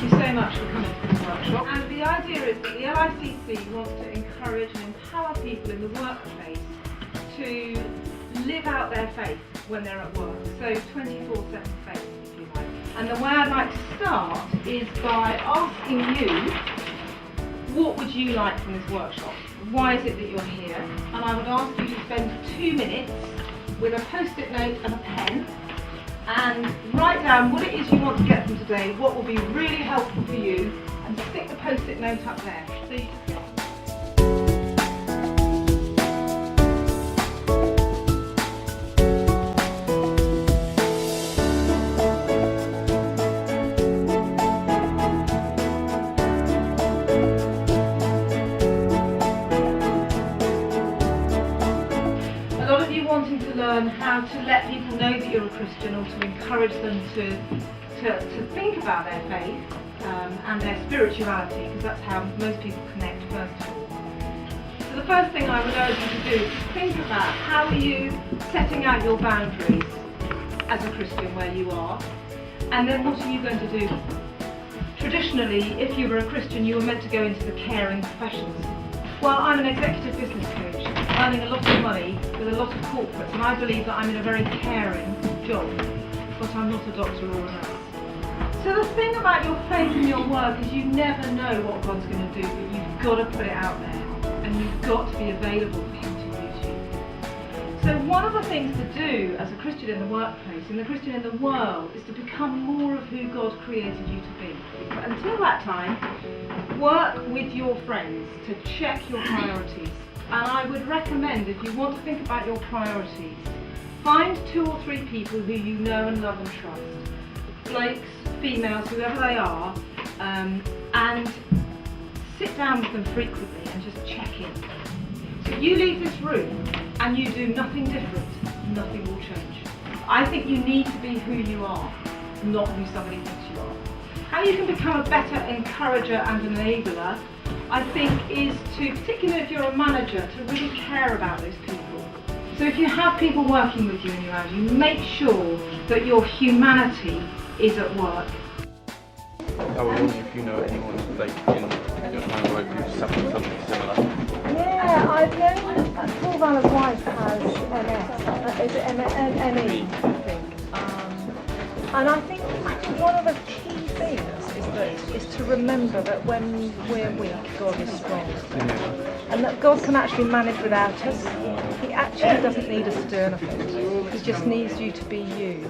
thank you so much for coming to this workshop. And the idea is that the LICC wants to encourage and empower people in the workplace to live out their faith when they're at work. So 24/7 faith, if you like. And the way I'd like to start is by asking you, what would you like from this workshop? Why is it that you're here? And I would ask you to spend 2 minutes with a post-it note and a pen and write down what it is you want to get from today, what will be really helpful for you, and stick the post-it note up there. So you just get wanting to learn how to let people know that you're a Christian, or to encourage them to think about their faith and their spirituality, because that's how most people connect first of all. So the first thing I would urge you to do is think about how are you setting out your boundaries as a Christian where you are, and then what are you going to do? Traditionally, if you were a Christian, you were meant to go into the caring professions. Well, I'm an executive business coach, earning a lot of money with a lot of corporates, and I believe that I'm in a very caring job, but I'm not a doctor or a nurse. So the thing about your faith in your work is you never know what God's going to do, but you've got to put it out there, and you've got to be available for Him to use you. So one of the things to do as a Christian in the workplace, and a Christian in the world, is to become more of who God created you to be. But until that time, work with your friends to check your priorities. And I would recommend, if you want to think about your priorities, find 2 or 3 people who you know and love and trust, blokes, females, whoever they are, and sit down with them frequently and just check in. So if you leave this room and you do nothing different, nothing will change. I think you need to be who you are, not who somebody thinks you are. How you can become a better encourager and enabler, I think, is to, particularly if you're a manager, to really care about those people. So if you have people working with you and around you, make sure that your humanity is at work. I was wondering if you know anyone like in your time work who's suffering something similar. Yeah, I've known Paul Valler's wife has MS. Is it ME, I think. And I think one of the key things is to remember that when we're weak, God is strong. And that God can actually manage without us. He actually doesn't need us to do anything. He just needs you to be you.